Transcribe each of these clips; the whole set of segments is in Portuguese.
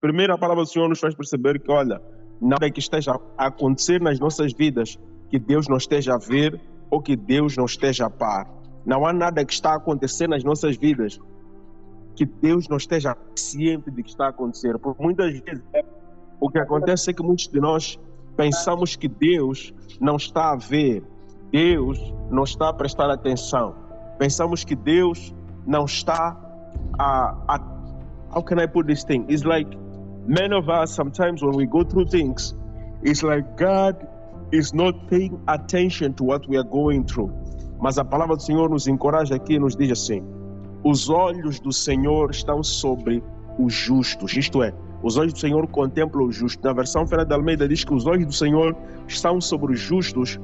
Primeiro, a palavra do Senhor nos faz perceber que, olha, nada que esteja a acontecer nas nossas vidas que Deus não esteja a ver ou que Deus não esteja a par. Não há nada que está a acontecer nas nossas vidas que Deus não esteja ciente de que está a acontecer. Por muitas vezes, o que acontece é que muitos de nós pensamos que Deus não está a ver, Deus não está a prestar atenção. Pensamos que Deus não está how can I put this thing? It's like many of us, sometimes when we go through things, it's like God is not paying attention to what we are going through. Mas a palavra do Senhor nos encoraja aqui e nos diz assim: os olhos do Senhor estão sobre os justos. Isto é, os olhos do Senhor contemplam os justos. Na versão Fernanda de Almeida diz que os olhos do Senhor estão sobre os justos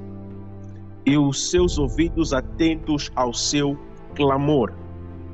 e os seus ouvidos atentos ao seu clamor.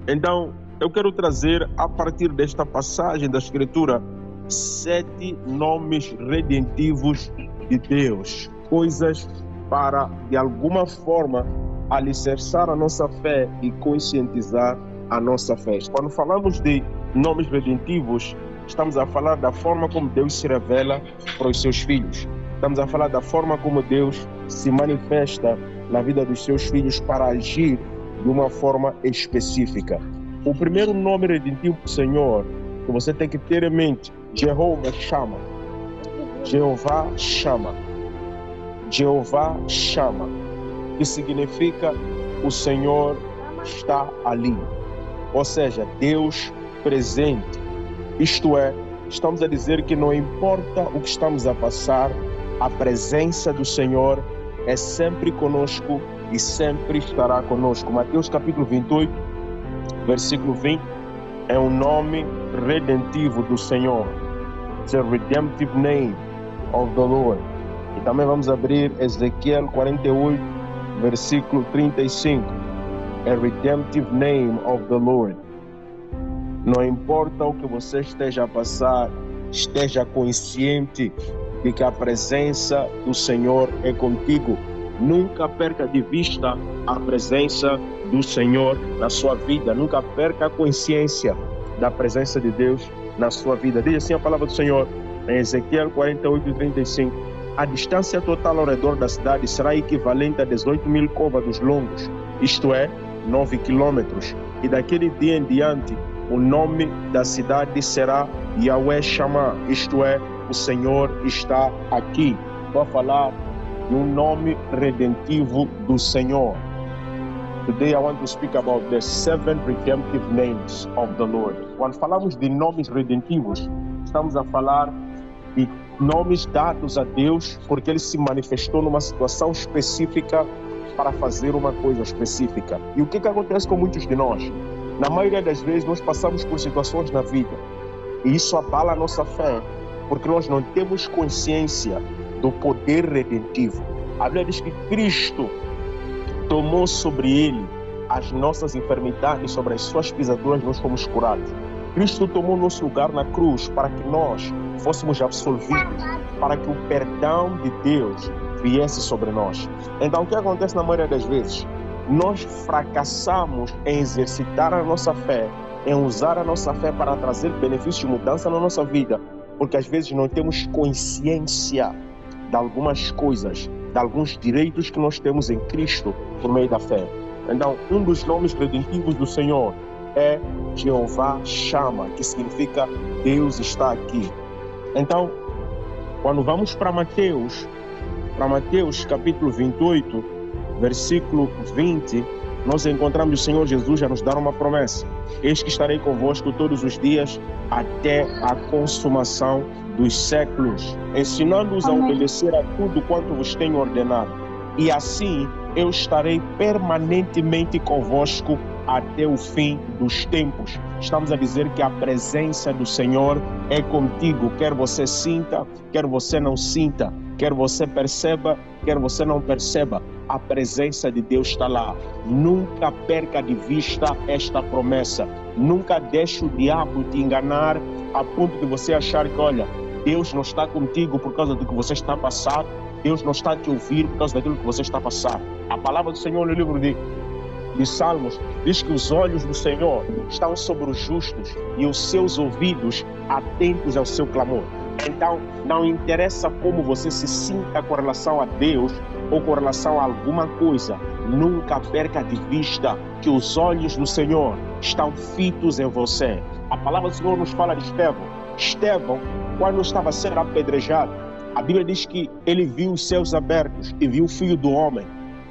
Então, eu quero trazer, a partir desta passagem da Escritura, 7 nomes redentivos de Deus. Coisas para, de alguma forma, alicerçar a nossa fé e conscientizar a nossa fé. Quando falamos de nomes redentivos, estamos a falar da forma como Deus se revela para os seus filhos. Estamos a falar da forma como Deus se manifesta na vida dos seus filhos para agir de uma forma específica. O primeiro nome redentivo do Senhor que você tem que ter em mente: Jeová chama. Jeová chama. Jeová chama, que significa o Senhor está ali. Ou seja, Deus presente. Isto é, estamos a dizer que não importa o que estamos a passar, a presença do Senhor é sempre conosco e sempre estará conosco. Mateus capítulo 28, versículo 20, é um nome redentivo do Senhor. It's a redemptive name of the Lord. E também vamos abrir Ezequiel 48, versículo 35. A redemptive name of the Lord. Não importa o que você esteja a passar, esteja consciente de que a presença do Senhor é contigo. Nunca perca de vista a presença do Senhor na sua vida. Nunca perca a consciência da presença de Deus na sua vida. Diz assim a palavra do Senhor em Ezequiel 48, 35. A distância total ao redor da cidade será equivalente a 18.000 côvados longos, isto é, 9 quilômetros. E daquele dia em diante, o nome da cidade será Yahweh Shammah, isto é, o Senhor está aqui. Vou falar de um nome redentivo do Senhor. Today I want to speak about the 7 redemptive names of the Lord. Quando falamos de nomes redentivos, estamos a falar de nomes dados a Deus porque Ele se manifestou numa situação específica para fazer uma coisa específica. E o que acontece com muitos de nós? Na maioria das vezes nós passamos por situações na vida e isso abala a nossa fé porque nós não temos consciência do poder redentivo. A Bíblia diz que Cristo tomou sobre Ele as nossas enfermidades, sobre as suas pisaduras nós fomos curados. Cristo tomou nosso lugar na cruz para que nós fôssemos absolvidos, para que o perdão de Deus viesse sobre nós. Então o que acontece na maioria das vezes? Nós fracassamos em exercitar a nossa fé, em usar a nossa fé para trazer benefícios e mudança na nossa vida, porque às vezes não temos consciência de algumas coisas, de alguns direitos que nós temos em Cristo por meio da fé. Então, um dos nomes redentivos do Senhor é Jeová Shammah, que significa Deus está aqui. Então, quando vamos para Mateus capítulo 28, versículo 20, nós encontramos o Senhor Jesus a nos dar uma promessa: eis que estarei convosco todos os dias até a consumação dos séculos, ensinando-os a obedecer a tudo quanto vos tenho ordenado, e assim eu estarei permanentemente convosco até o fim dos tempos. Estamos a dizer que a presença do Senhor é contigo, quer você sinta, quer você não sinta, quer você perceba, quer você não perceba, a presença de Deus está lá. Nunca perca de vista esta promessa. Nunca deixe o diabo te enganar a ponto de você achar que, olha, Deus não está contigo por causa do que você está passando, Deus não está a te ouvir por causa daquilo que você está passando. A palavra do Senhor no livro de de Salmos, diz que os olhos do Senhor estão sobre os justos e os seus ouvidos atentos ao seu clamor. Então, não interessa como você se sinta com relação a Deus ou com relação a alguma coisa, nunca perca de vista que os olhos do Senhor estão fitos em você. A palavra do Senhor nos fala de Estevão. Estevão, quando estava sendo apedrejado, a Bíblia diz que ele viu os céus abertos e viu o Filho do Homem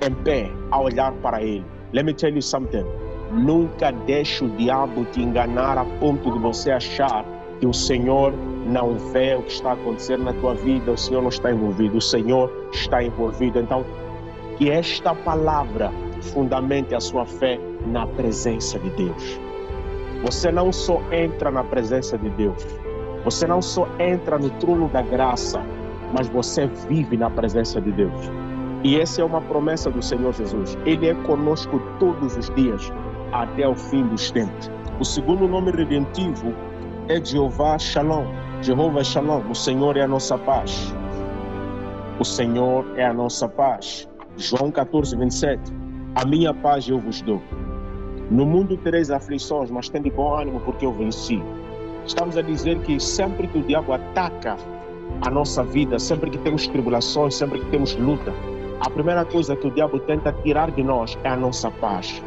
em pé a olhar para ele. Let me tell you something. Nunca deixe o diabo te enganar a ponto de você achar que o Senhor não vê o que está acontecendo na tua vida, o Senhor não está envolvido, o Senhor está envolvido. Então, que esta palavra fundamente a sua fé na presença de Deus. Você não só entra na presença de Deus, você não só entra no trono da graça, mas você vive na presença de Deus. E essa é uma promessa do Senhor Jesus. Ele é conosco todos os dias, até o fim dos tempos. O segundo nome redentivo é Jeová Shalom. Jeová Shalom, o Senhor é a nossa paz. O Senhor é a nossa paz. João 14, 27. A minha paz eu vos dou. No mundo tereis aflições, mas tende bom ânimo porque eu venci. Estamos a dizer que sempre que o diabo ataca a nossa vida, sempre que temos tribulações, sempre que temos luta, a primeira coisa que o diabo tenta tirar de nós é a nossa paz.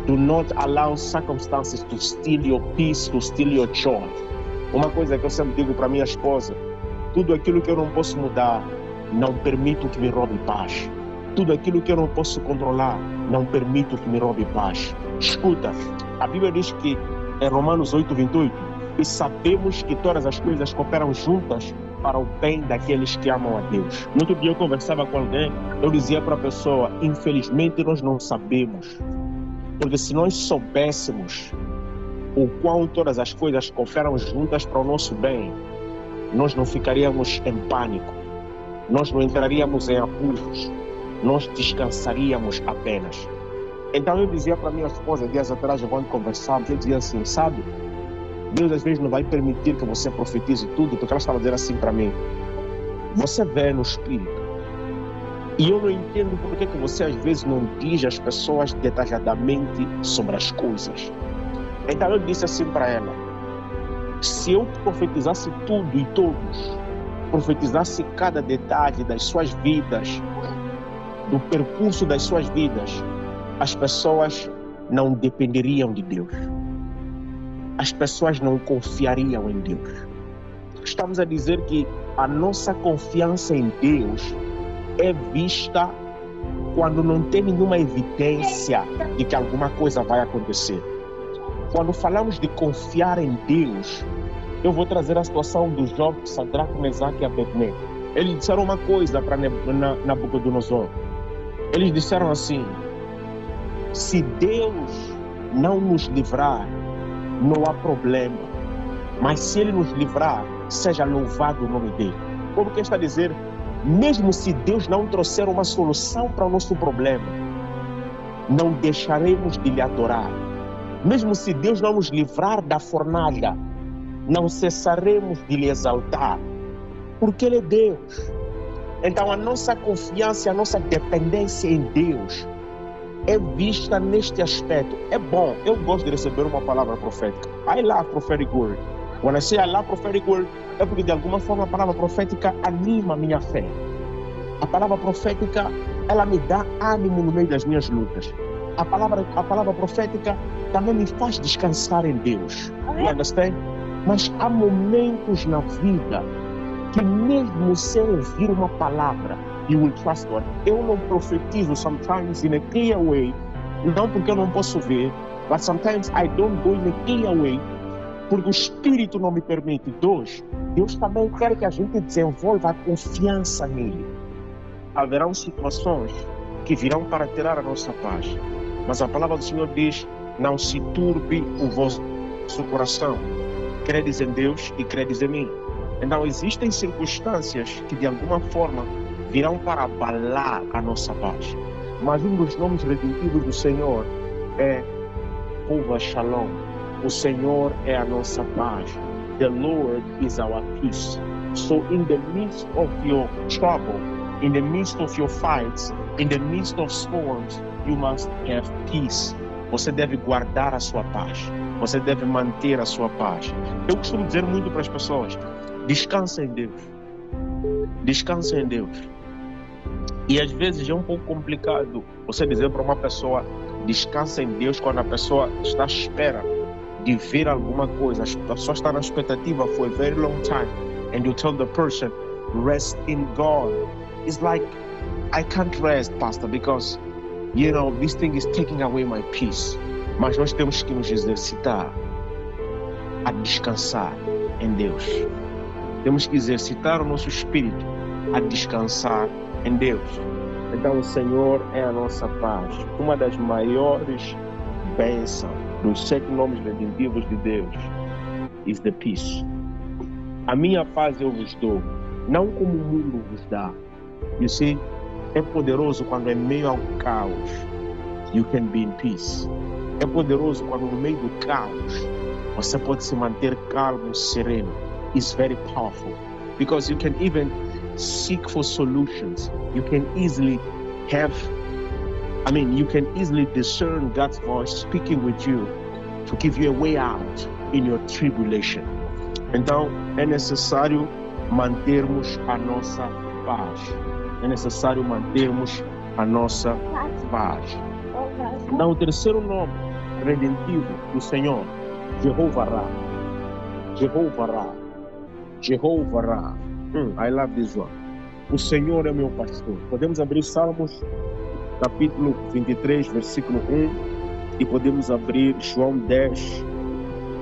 Do not allow circumstances to steal your peace, to steal your joy. Uma coisa que eu sempre digo para minha esposa: tudo aquilo que eu não posso mudar, não permito que me roube paz. Tudo aquilo que eu não posso controlar, não permito que me roube paz. Escuta, a Bíblia diz que em Romanos 8, 28, e sabemos que todas as coisas cooperam juntas para o bem daqueles que amam a Deus. No outro dia eu conversava com alguém, eu dizia para a pessoa: infelizmente nós não sabemos, porque se nós soubéssemos o quão todas as coisas cooperam juntas para o nosso bem, nós não ficaríamos em pânico, nós não entraríamos em apuros, nós descansaríamos apenas. Então eu dizia para minha esposa, dias atrás, quando conversávamos, eu dizia assim: sabe, Deus às vezes não vai permitir que você profetize tudo, porque ela estava dizendo assim para mim: você vê no Espírito. E eu não entendo por que você às vezes não diz às pessoas detalhadamente sobre as coisas. Então eu disse assim para ela: se eu profetizasse tudo e todos, profetizasse cada detalhe das suas vidas, do percurso das suas vidas, as pessoas não dependeriam de Deus. As pessoas não confiariam em Deus. Estamos a dizer que a nossa confiança em Deus é vista quando não tem nenhuma evidência de que alguma coisa vai acontecer. Quando falamos de confiar em Deus, eu vou trazer a situação do Job, Sadraque, Mesaque e Abednego. Eles disseram uma coisa para Nabucodonosor. Eles disseram assim: se Deus não nos livrar, não há problema, mas se Ele nos livrar, seja louvado o nome dEle. Como que está a dizer? Mesmo se Deus não trouxer uma solução para o nosso problema, não deixaremos de lhe adorar. Mesmo se Deus não nos livrar da fornalha, não cessaremos de lhe exaltar, porque Ele é Deus. Então a nossa confiança, a nossa dependência em Deus é vista neste aspecto. É bom, eu gosto de receber uma palavra profética. I love prophetic word. When I say I love prophetic word, é porque de alguma forma a palavra profética anima a minha fé. A palavra profética, ela me dá ânimo no meio das minhas lutas. A palavra profética também me faz descansar em Deus. You understand? Mas há momentos na vida que mesmo sem ouvir uma palavra, you will trust God. Eu não profetizo sometimes in a clear way, não porque eu não posso ver, but sometimes I don't go in a clear way, porque o Espírito não me permite. Deus também quer que a gente desenvolva a confiança nele. Haverão situações que virão para tirar a nossa paz, mas a palavra do Senhor diz: não se turbe o vosso coração. Credes em Deus e credes em mim. Então existem circunstâncias que de alguma forma virão para abalar a nossa paz. Mas um dos nomes redentivos do Senhor é Jeová Shalom. O Senhor é a nossa paz. The Lord is our peace. So in the midst of your trouble, in the midst of your fights, in the midst of storms, you must have peace. Você deve guardar a sua paz. Você deve manter a sua paz. Eu costumo dizer muito para as pessoas: descansa em Deus. Descansa em Deus. E às vezes é um pouco complicado você dizer para uma pessoa descansa em Deus quando a pessoa está à espera de ver alguma coisa. A pessoa está na expectativa for a very long time, and you tell the person rest in God. It's like, I can't rest, pastor, because this thing is taking away my peace. Mas nós temos que nos exercitar a descansar em Deus. Temos que exercitar o nosso espírito a descansar em Deus. Então o Senhor é a nossa paz. Uma das maiores bênçãos dos 7 nomes redentivos de Deus is the peace. A minha paz eu vos dou, não como o mundo vos dá. You see, é poderoso quando em meio ao caos you can be in peace. É poderoso quando no meio do caos você pode se manter calmo, sereno. It's very powerful because you can even seek for solutions. You can easily discern God's voice speaking with you to give you a way out in your tribulation. Então, é necessário mantermos a nossa paz. É necessário mantermos a nossa paz. Então, o terceiro nome redentivo do Senhor, Jeová Ra. Jeová Ra. Jeová Ra. I love this one. O Senhor é meu pastor. Podemos abrir Salmos, capítulo 23, versículo 1, e podemos abrir João 10,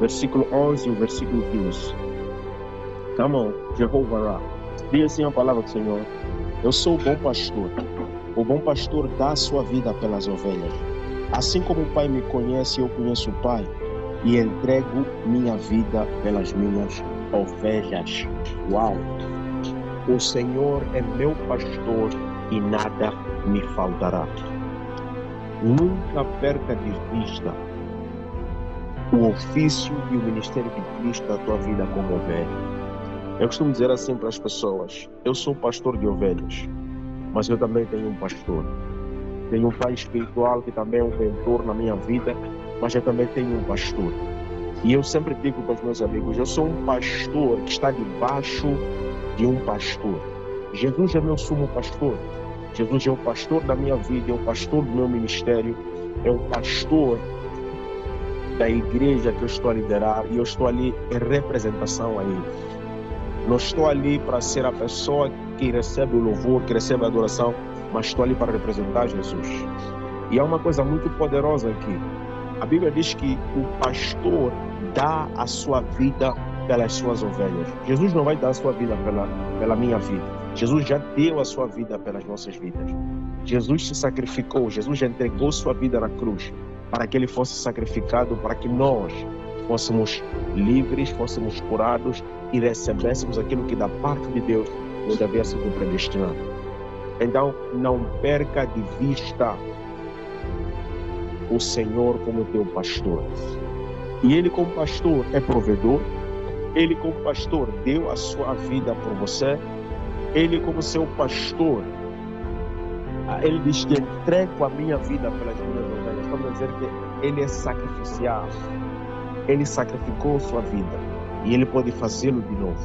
versículo 11 e o versículo 15. Come on, Jeová Ra. Diz assim a palavra do Senhor: eu sou o bom pastor. O bom pastor dá a sua vida pelas ovelhas. Assim como o Pai me conhece, eu conheço o Pai, e entrego minha vida pelas minhas ovelhas. Uau! O Senhor é meu pastor e nada me faltará. Nunca perca de vista o ofício e o ministério de Cristo da tua vida como ovelha. Eu costumo dizer assim para as pessoas: eu sou pastor de ovelhas, mas eu também tenho um pastor. Tenho um pai espiritual que também é um mentor na minha vida, mas eu também tenho um pastor. E eu sempre digo para os meus amigos: eu sou um pastor que está debaixo de um pastor. Jesus é meu sumo pastor. Jesus é o pastor da minha vida, é o pastor do meu ministério, é o pastor da igreja que eu estou a liderar, e eu estou ali em representação a ele. Não estou ali para ser a pessoa que recebe o louvor, que recebe a adoração, mas estou ali para representar Jesus. E há uma coisa muito poderosa aqui. A Bíblia diz que o pastor dá a sua vida pelas suas ovelhas. Jesus não vai dar a sua vida pela minha vida. Jesus já deu a sua vida pelas nossas vidas. Jesus se sacrificou, Jesus já entregou sua vida na cruz para que ele fosse sacrificado, para que nós fôssemos livres, fôssemos curados e recebêssemos aquilo que da parte de Deus nos havia sido predestinado. Então, não perca de vista o Senhor como teu pastor. E ele como pastor é provedor. Ele como pastor deu a sua vida por você. Ele como seu pastor, ele diz que entrego a minha vida pelas minhas ovelhas. Vamos dizer que ele é sacrificial. Ele sacrificou sua vida e ele pode fazê-lo de novo.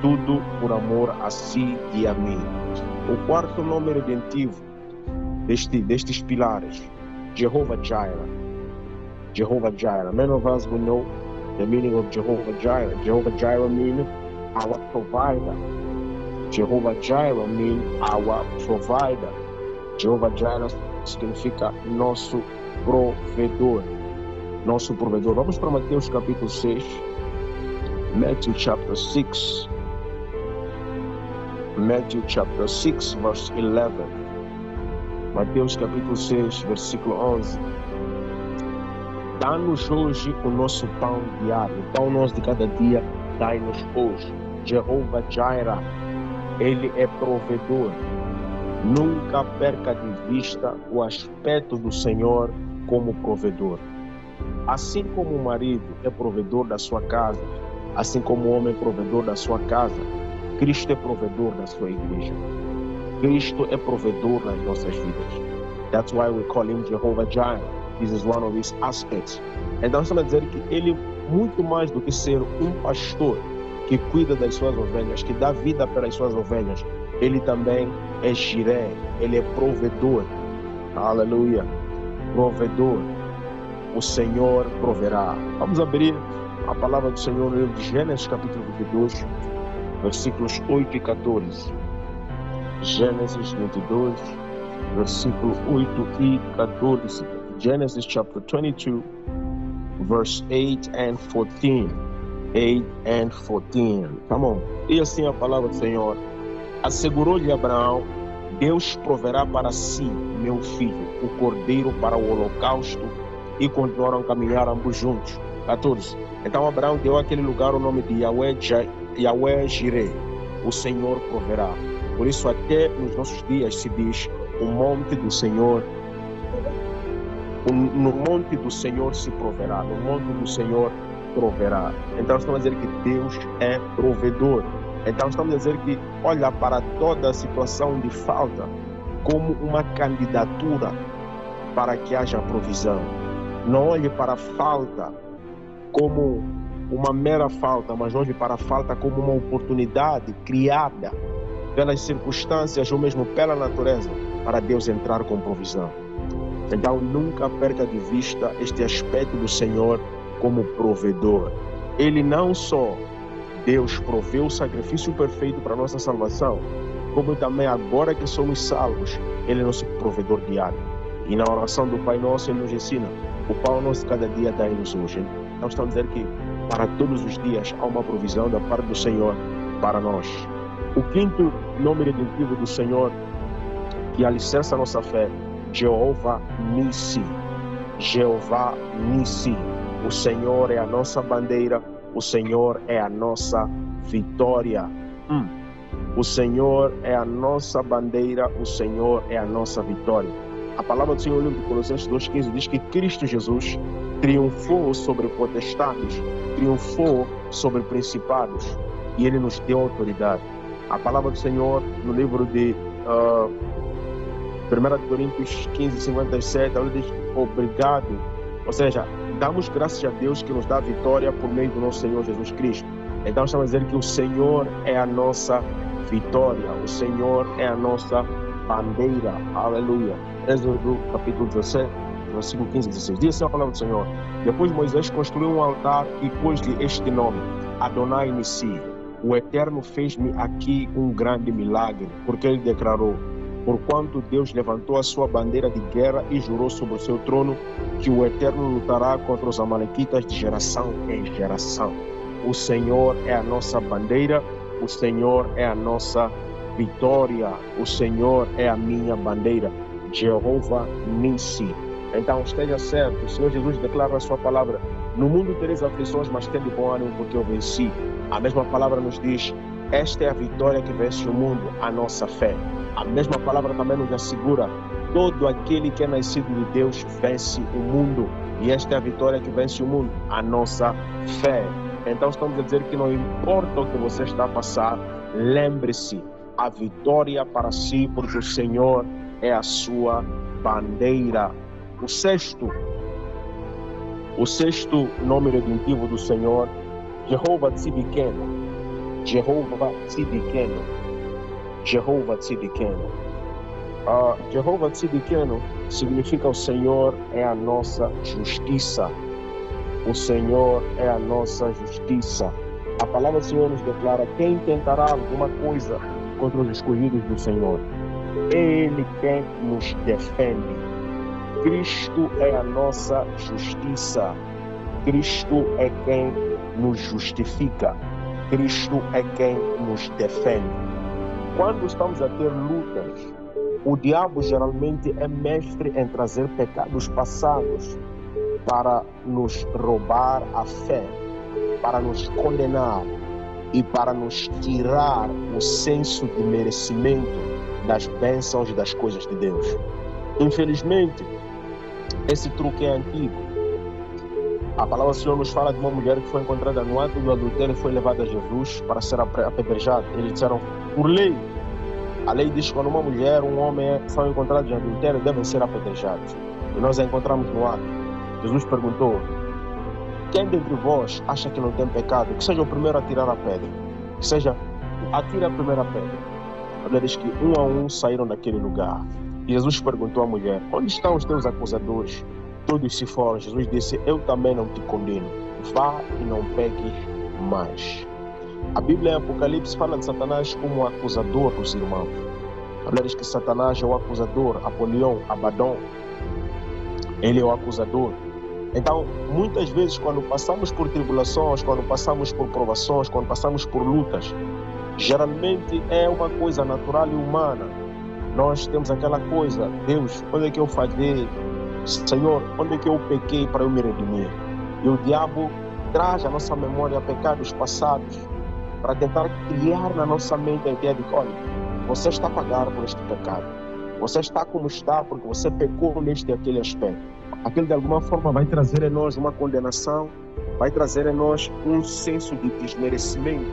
Tudo por amor a si e a mim. O quarto nome redentivo destes pilares, Jehovah Jireh. Jehovah Jireh. Many of us will know the meaning of Jehovah Jireh. Jehovah Jireh means our provider. Jehovah Jireh means our provider. Jehovah Jireh significa nosso provedor. Nosso provedor. Vamos para Mateus capítulo 6. Matthew chapter 6. Matthew chapter 6, verse 11. Mateus capítulo 6, versículo 11. Dá-nos hoje o nosso pão diário. O pão nosso de cada dia, dai-nos hoje. Jehovah Jireh, ele é provedor. Nunca perca de vista o aspecto do Senhor como provedor. Assim como o marido é provedor da sua casa, assim como o homem é provedor da sua casa, Cristo é provedor da sua igreja. Cristo é provedor nas nossas vidas. That's why we call him Jehovah Jireh. This is one of his aspects. Então estamos a dizer que ele, muito mais do que ser um pastor que cuida das suas ovelhas, que dá vida para as suas ovelhas, ele também é Jireh, ele é provedor. Aleluia. Provedor. O Senhor proverá. Vamos abrir a palavra do Senhor no livro de Gênesis, capítulo 22, versículos 8 e 14. Gênesis 22, versículo 8 e 14. Genesis chapter 22, verse 8 and 14. 8 and 14. Come on. E assim a palavra do Senhor. Assegurou-lhe Abraão: Deus proverá para si, meu filho, o cordeiro para o holocausto. E continuaram a caminhar ambos juntos. 14. Então Abraão deu àquele lugar o nome de Yahweh Jireh, o Senhor proverá. Por isso até nos nossos dias se diz o monte do Senhor. No monte do Senhor se proverá, no monte do Senhor proverá. Então estamos a dizer que Deus é provedor. Então estamos a dizer que olha para toda a situação de falta como uma candidatura para que haja provisão. Não olhe para a falta como uma mera falta, mas olhe para a falta como uma oportunidade criada pelas circunstâncias ou mesmo pela natureza para Deus entrar com provisão. Então nunca perca de vista este aspecto do Senhor como provedor. Ele não só Deus proveu o sacrifício perfeito para a nossa salvação, como também agora que somos salvos, Ele é nosso provedor diário. E na oração do Pai Nosso Ele nos ensina: o pão nosso de cada dia dai-nos hoje. Então estamos a dizer que para todos os dias há uma provisão da parte do Senhor para nós. O quinto nome redentivo do Senhor que alicerça a nossa fé: Jeová Nissi. Jeová Nissi. O Senhor é a nossa bandeira, o Senhor é a nossa vitória. O Senhor é a nossa bandeira, o Senhor é a nossa vitória. A palavra do Senhor no livro de Colossenses 2,15 diz que Cristo Jesus triunfou sobre potestades, triunfou sobre principados, e Ele nos deu autoridade. A palavra do Senhor no livro de 1 Coríntios 15:57, ela diz: obrigado, ou seja, damos graças a Deus que nos dá a vitória por meio do nosso Senhor Jesus Cristo. Então estamos a dizer que o Senhor é a nossa vitória, o Senhor é a nossa bandeira. Aleluia. Êxodo capítulo 17, versículo 15 e 16. Diz assim a palavra do Senhor: depois Moisés construiu um altar e pôs-lhe este nome: Adonai Nissi. O Eterno fez-me aqui um grande milagre, porque ele declarou: porquanto Deus levantou a sua bandeira de guerra e jurou sobre o seu trono que o Eterno lutará contra os amalequitas de geração em geração. O Senhor é a nossa bandeira, o Senhor é a nossa vitória, o Senhor é a minha bandeira. Jeová Nissi. Então esteja certo, o Senhor Jesus declara a sua palavra: no mundo tereis aflições, mas tende bom ânimo, porque eu venci. A mesma palavra nos diz: esta é a vitória que vence o mundo, a nossa fé. A mesma palavra também nos assegura: todo aquele que é nascido de Deus vence o mundo. E esta é a vitória que vence o mundo, a nossa fé. Então estamos a dizer que não importa o que você está a passar, lembre-se, a vitória para si, porque o Senhor é a sua bandeira. O sexto nome redentivo do Senhor: Jeová Tzidkenu. Jeová Tzidkenu. Jeová Tzidkenu. Jeová Tzidkenu significa: o Senhor é a nossa justiça. O Senhor é a nossa justiça. A palavra do Senhor nos declara: quem tentará alguma coisa contra os escolhidos do Senhor? É Ele quem nos defende. Cristo é a nossa justiça. Cristo é quem nos justifica. Cristo é quem nos defende. Quando estamos a ter lutas, o diabo geralmente é mestre em trazer pecados passados para nos roubar a fé, para nos condenar e para nos tirar o senso de merecimento das bênçãos e das coisas de Deus. Infelizmente, esse truque é antigo. A palavra do Senhor nos fala de uma mulher que foi encontrada no ato do adultério e foi levada a Jesus para ser apedrejada. Eles disseram: por lei, A lei diz que quando uma mulher, um homem são encontrados em adultério, devem ser apedrejados. E nós a encontramos no ato. Jesus perguntou: quem dentre vós acha que não tem pecado, que seja o primeiro a tirar a pedra. Que seja, atire a primeira pedra. A Bíblia diz que um a um saíram daquele lugar. E Jesus perguntou à mulher: onde estão os teus acusadores? Todos se foram. Jesus disse: eu também não te condeno. Vá e não peques mais. A Bíblia em Apocalipse fala de Satanás como o acusador dos irmãos. A Bíblia diz que Satanás é o acusador, Apolion, Abaddon. Ele é o acusador. Então, muitas vezes, quando passamos por tribulações, quando passamos por provações, quando passamos por lutas, geralmente é uma coisa natural e humana. Nós temos aquela coisa: Deus, onde é que eu falhei? Senhor, onde é que eu pequei para eu me redimir? E o diabo traz à nossa memória pecados passados para tentar criar na nossa mente a ideia de que, olha, você está a pagar por este pecado. Você está como está porque você pecou neste e aquele aspecto. Aquilo de alguma forma vai trazer em nós uma condenação, vai trazer em nós um senso de desmerecimento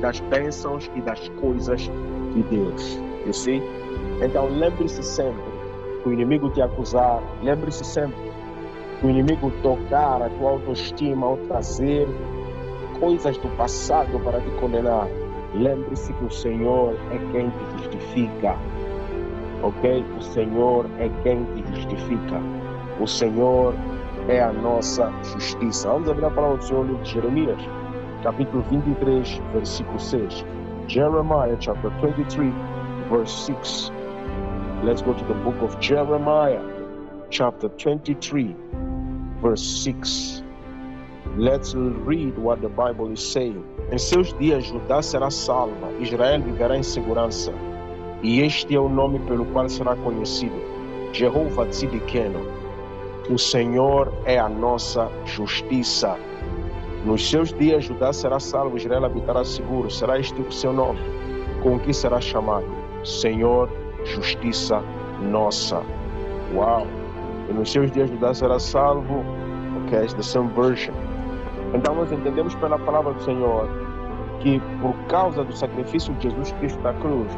das bênçãos e das coisas de Deus. You see? Então lembre-se sempre que o inimigo te acusar, lembre-se sempre que o inimigo tocar a tua autoestima ao trazer coisas do passado para te condenar. Lembre-se que o Senhor é quem te justifica. Ok? O Senhor é quem te justifica. O Senhor é a nossa justiça. Vamos abrir a palavra do Senhor no livro de Jeremias, capítulo 23, versículo 6. Jeremiah, chapter 23, verse 6. Let's go to the book of Jeremiah, chapter 23, verse 6. Let's read what the Bible is saying. Em seus dias Judá será salva, Israel viverá em segurança. E este é o nome pelo qual será conhecido: Jeová Tzidkenu. O Senhor é a nossa justiça. Nos seus dias Judá será salvo, Israel habitará seguro. Será este o seu nome, com que será chamado: Senhor, justiça nossa. Uau! E nos seus dias Judá será salvo. Okay, it's the same version. Então nós entendemos pela palavra do Senhor que por causa do sacrifício de Jesus Cristo da cruz,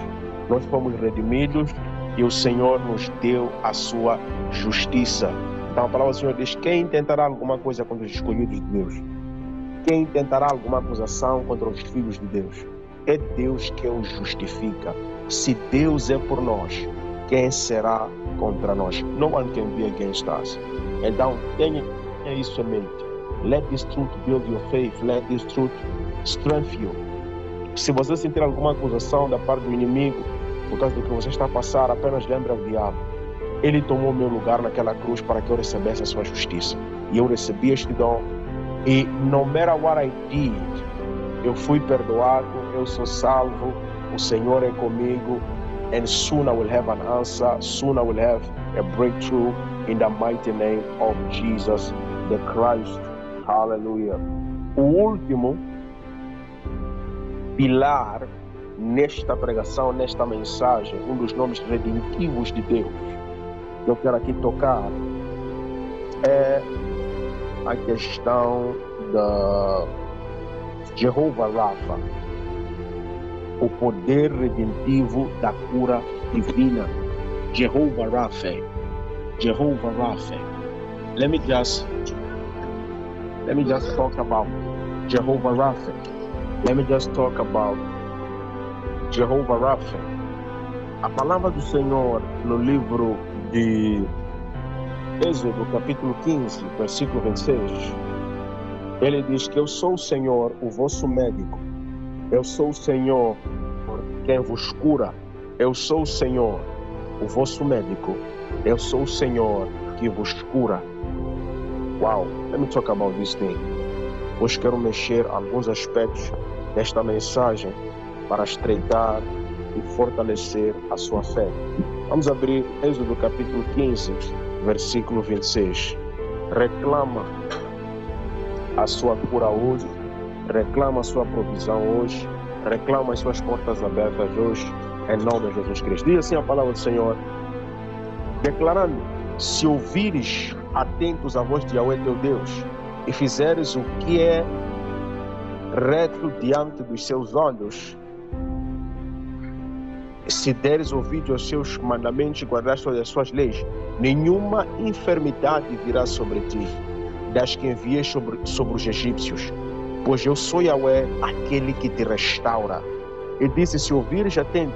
nós fomos redimidos e o Senhor nos deu a sua justiça. Então a palavra do Senhor diz: quem tentará alguma coisa contra os escolhidos de Deus? Quem tentará alguma acusação contra os filhos de Deus? É Deus que os justifica. Se Deus é por nós, quem será contra nós? No one can be against us. Então tenha isso em mente. Let this truth build your faith. Let this truth strengthen you. Se você sentir alguma acusação da parte do inimigo por causa do que você está a passar, apenas lembre ao diabo: ele tomou meu lugar naquela cruz para que eu recebesse a sua justiça. E eu recebi este dom. E no matter what I did, eu fui perdoado, eu sou salvo, o Senhor é comigo. And soon I will have an answer. Soon I will have a breakthrough in the mighty name of Jesus the Christ. Hallelujah. O último pilar nesta pregação, nesta mensagem, um dos nomes redentivos de Deus que eu quero aqui tocar é a questão da Jeová Rafa, o poder redentivo da cura divina. Jeová Rafa. Jeová Rafa. Let me just talk about Jeová Rafa. Let me just talk about Jeová Rafa. A palavra do Senhor no livro de Êxodo, capítulo 15, versículo 26, ele diz que eu sou o Senhor, o vosso médico. Eu sou o Senhor, quem vos cura. Eu sou o Senhor, o vosso médico. Eu sou o Senhor que vos cura. Wow, let me talk about this thing. Hoje quero mexer alguns aspectos desta mensagem para estreitar e fortalecer a sua fé. Vamos abrir Êxodo capítulo 15, versículo 26. Reclama a sua cura hoje, reclama a sua provisão hoje, reclama as suas portas abertas hoje, em nome de Jesus Cristo. Diz assim a palavra do Senhor, declarando: se ouvires atentos à voz de Yahweh teu Deus, e fizeres o que é reto diante dos seus olhos, Se deres ouvido aos seus mandamentos e guardares todas as suas leis, nenhuma enfermidade virá sobre ti, das que enviei sobre os egípcios, pois eu sou Yahweh, aquele que te restaura. E disse: se ouvires atento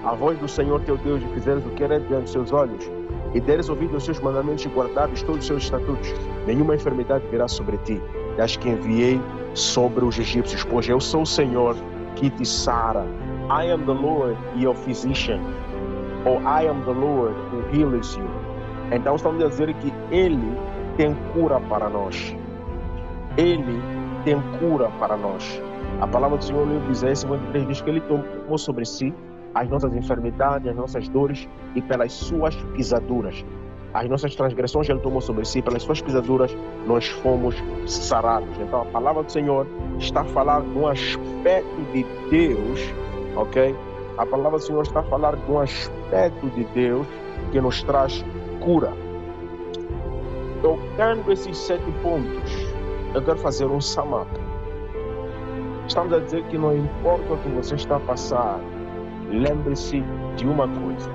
a voz do Senhor teu Deus e fizeres o que é reto diante dos seus olhos, e deres ouvido aos seus mandamentos e guardares todos os seus estatutos, nenhuma enfermidade virá sobre ti, das que enviei sobre os egípcios, pois eu sou o Senhor que te sara. I am the Lord, your physician, or I am the Lord who heals you. Então estamos a dizer que Ele tem cura para nós. Ele tem cura para nós. A palavra do Senhor no livro de Isaías 53 diz que Ele tomou sobre si as nossas enfermidades, as nossas dores, e pelas suas pisaduras, as nossas transgressões Ele tomou sobre si, pelas suas pisaduras nós fomos sarados. Então a palavra do Senhor está a falar de um aspecto de Deus, ok? A palavra do Senhor está a falar de um aspecto de Deus que nos traz cura. Tocando esses 7 pontos, eu quero fazer um sum up. Estamos a dizer que não importa o que você está a passar, lembre-se de uma coisa: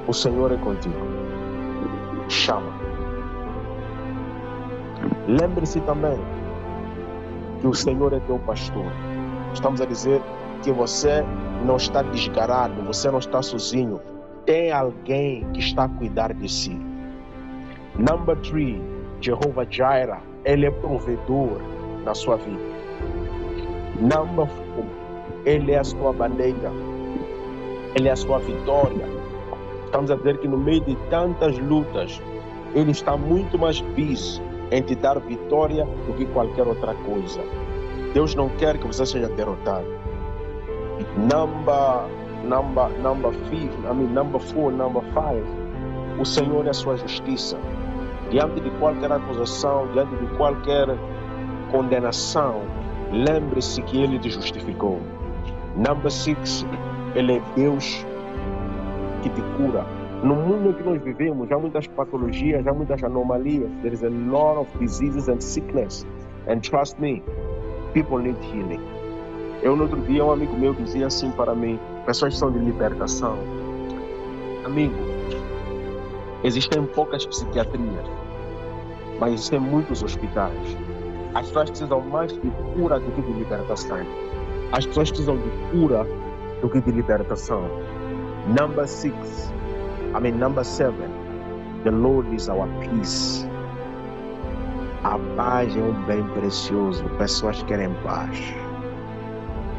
o Senhor é contigo. Chama. Lembre-se também que o Senhor é teu pastor. Estamos a dizer que você não está desgarrado, você não está sozinho. Tem alguém que está a cuidar de si. Number 3, Jehovah Jireh, Ele é provedor na sua vida. Number 4, Ele é a sua bandeira, Ele é a sua vitória. Estamos a dizer que no meio de tantas lutas, Ele está muito mais busy em te dar vitória do que qualquer outra coisa. Deus não quer que você seja derrotado. Number 5, o Senhor é a sua justiça. Diante de qualquer acusação, diante de qualquer condenação, lembre-se que Ele te justificou. Number 6, Ele é Deus que te cura. No mundo em que nós vivemos, há muitas patologias, há muitas anomalias. There is a lot of diseases and sickness. And trust me, people need healing. No outro dia, um amigo meu dizia assim para mim: pessoas que são de libertação. Amigo, existem poucas psiquiatrias, mas existem muitos hospitais. As pessoas precisam mais de cura do que de libertação. As pessoas precisam de cura do que de libertação. Number 7, the Lord is our peace. A paz é um bem precioso. Pessoas querem paz.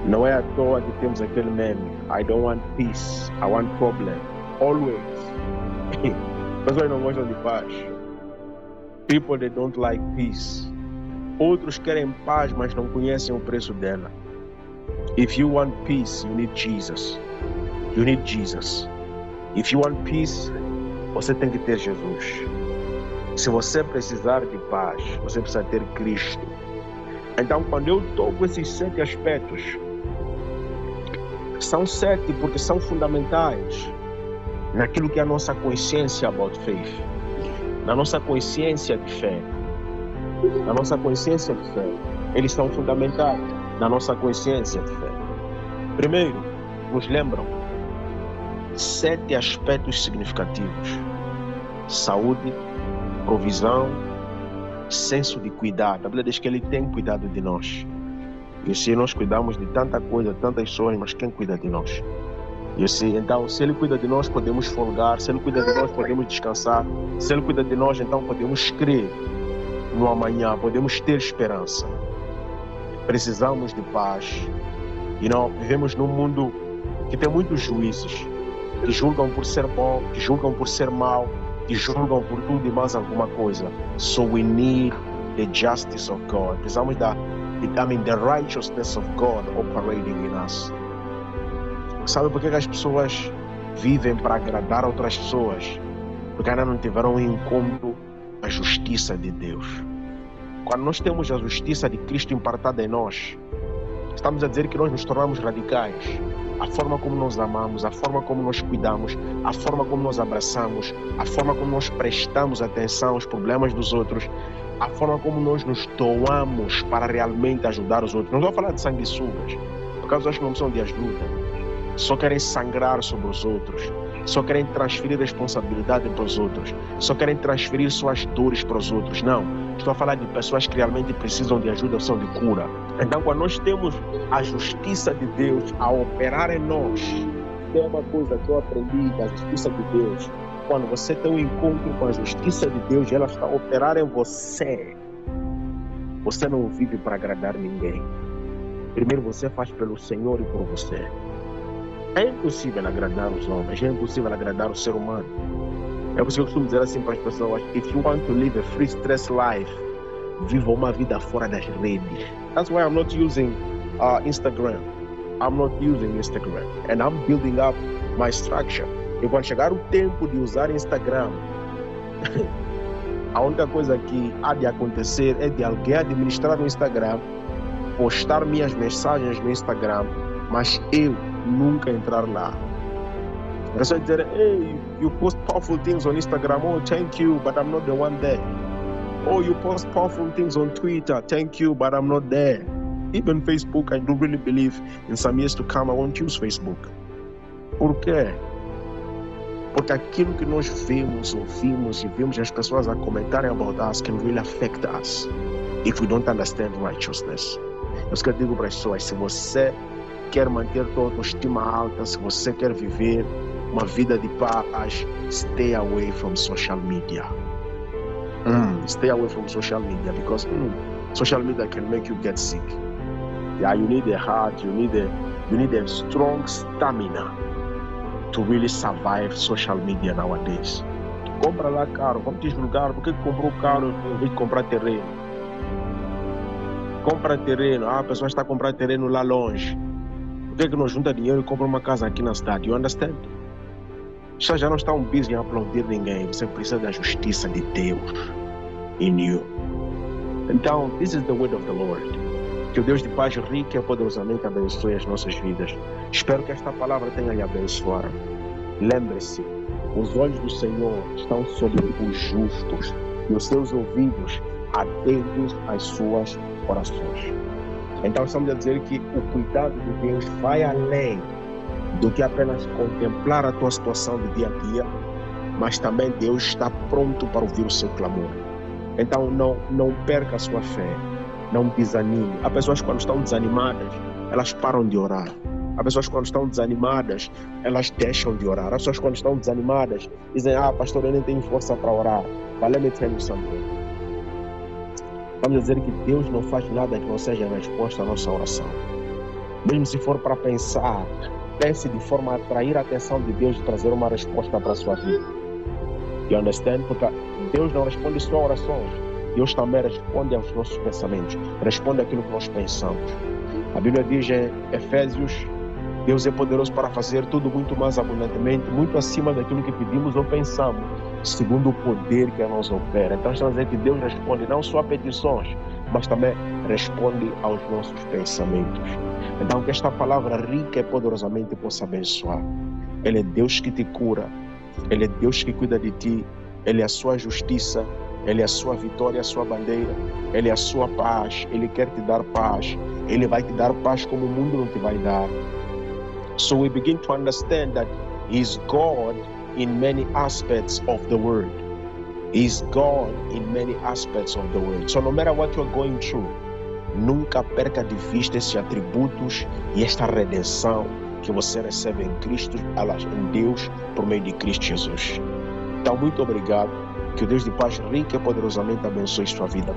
Não é à toa que temos aquele meme: I don't want peace, I want problem. Always. Pessoas não gostam de paz. People that don't like peace. Outros querem paz, mas não conhecem o preço dela. If you want peace, you need Jesus. You need Jesus. If you want peace, você tem que ter Jesus. Se você precisar de paz, você precisa ter Cristo. Então, quando eu toco esses 7 aspectos, são 7 porque são fundamentais naquilo que é a nossa consciência about faith, na nossa consciência de fé. Na nossa consciência de fé, eles são fundamentais na nossa consciência de fé. Primeiro, nos lembram 7 aspectos significativos: saúde, provisão, senso de cuidado. A Bíblia diz que Ele tem cuidado de nós. E se nós cuidamos de tanta coisa, tantas coisas, mas quem cuida de nós? Então, se Ele cuida de nós, podemos folgar. Se Ele cuida de nós, podemos descansar. Se Ele cuida de nós, então podemos crer no amanhã, podemos ter esperança. Precisamos de paz. E não vivemos num mundo que tem muitos juízes que julgam por ser bom, que julgam por ser mal, que julgam por tudo e mais alguma coisa. So we need the justice of God. Precisamos the righteousness of God operating in us. Sabe por que as pessoas vivem para agradar outras pessoas? Porque ainda não tiveram um encontro com a justiça de Deus. Quando nós temos a justiça de Cristo impartada em nós, estamos a dizer que nós nos tornamos radicais. A forma como nós amamos, a forma como nós cuidamos, a forma como nós abraçamos, a forma como nós prestamos atenção aos problemas dos outros, a forma como nós nos doamos para realmente ajudar os outros. Não vou falar de sanguessugas, porque as pessoas não precisam de ajuda. só querem sangrar sobre os outros, só querem transferir responsabilidade para os outros, só querem transferir suas dores para os outros. Não, estou a falar de pessoas que realmente precisam de ajuda, são de cura. Então, quando nós temos a justiça de Deus a operar em nós, tem uma coisa que eu aprendi da justiça de Deus. Quando você tem um encontro com a justiça de Deus e ela está a operar em você, você não vive para agradar ninguém. Primeiro você faz pelo Senhor e por você. É impossível agradar os homens, é impossível agradar o ser humano. É por isso que eu costumo dizer assim para as pessoas: if you want to live a free stress life, viva uma vida fora das redes. That's why I'm not using Instagram. I'm not using Instagram. And I'm building up my structure. E quando chegar o tempo de usar Instagram, a única coisa que há de acontecer é de alguém administrar o Instagram, postar minhas mensagens no Instagram, mas eu nunca entrar lá. É só dizer: hey, you post powerful things on Instagram, oh thank you, but I'm not the one there. Oh, you post powerful things on Twitter, thank you, but I'm not there. Even Facebook, I do really believe in some years to come I won't use Facebook. Por quê? Porque aquilo que nós vemos, ouvimos e vemos as pessoas a comentarem about us can really affect us if we don't understand righteousness. É isso que eu digo para as pessoas: se você quer manter tua autoestima alta, se você quer viver uma vida de paz, stay away from social media. Stay away from social media, because social media can make you get sick. Yeah, you need a heart, you need a strong stamina to really survive social media nowadays. Compra lá caro, vamos te julgar, por que comprou caro em vez de comprar terreno? Compra terreno, a pessoa está a comprar terreno lá longe. Por que não junta dinheiro e compra uma casa aqui na cidade? You understand? Você já não está busy em aplaudir ninguém, você precisa da justiça de Deus in you. Então, this is the word of the Lord. Que o Deus de paz rica e poderosamente abençoe as nossas vidas. Espero que esta palavra tenha lhe abençoado. Lembre-se, os olhos do Senhor estão sobre os justos e os seus ouvidos atentos às suas orações. Então estamos a dizer que o cuidado de Deus vai além do que apenas contemplar a tua situação de dia a dia, mas também Deus está pronto para ouvir o seu clamor. Então não perca a sua fé. Não desanime. Há pessoas que quando estão desanimadas, elas param de orar. Há pessoas que quando estão desanimadas, elas deixam de orar. Há pessoas que quando estão desanimadas, dizem: pastor, eu nem tenho força para orar. But let me tell you something. Vamos dizer que Deus não faz nada que não seja a resposta à nossa oração. Mesmo se for para pensar, pense de forma a atrair a atenção de Deus e trazer uma resposta para a sua vida. You understand? Porque Deus não responde só orações. Deus também responde aos nossos pensamentos, responde àquilo que nós pensamos. A Bíblia diz em Efésios: Deus é poderoso para fazer tudo muito mais abundantemente, muito acima daquilo que pedimos ou pensamos, segundo o poder que a nós opera. Então estamos a dizer que Deus responde não só a petições, mas também responde aos nossos pensamentos. Então que esta palavra rica e poderosamente possa abençoar. Ele é Deus que te cura, Ele é Deus que cuida de ti, Ele é a sua justiça, Ele é a sua vitória, a sua bandeira, Ele é a sua paz, Ele quer te dar paz, Ele vai te dar paz como o mundo não te vai dar. So we begin to understand that He is God in many aspects of the world. He is God in many aspects of the world. So no matter what you are going through, nunca perca de vista esses atributos e esta redenção que você recebe em Cristo, em Deus, por meio de Cristo Jesus. Então, muito obrigado. Que o Deus de paz rica e poderosamente abençoe sua vida.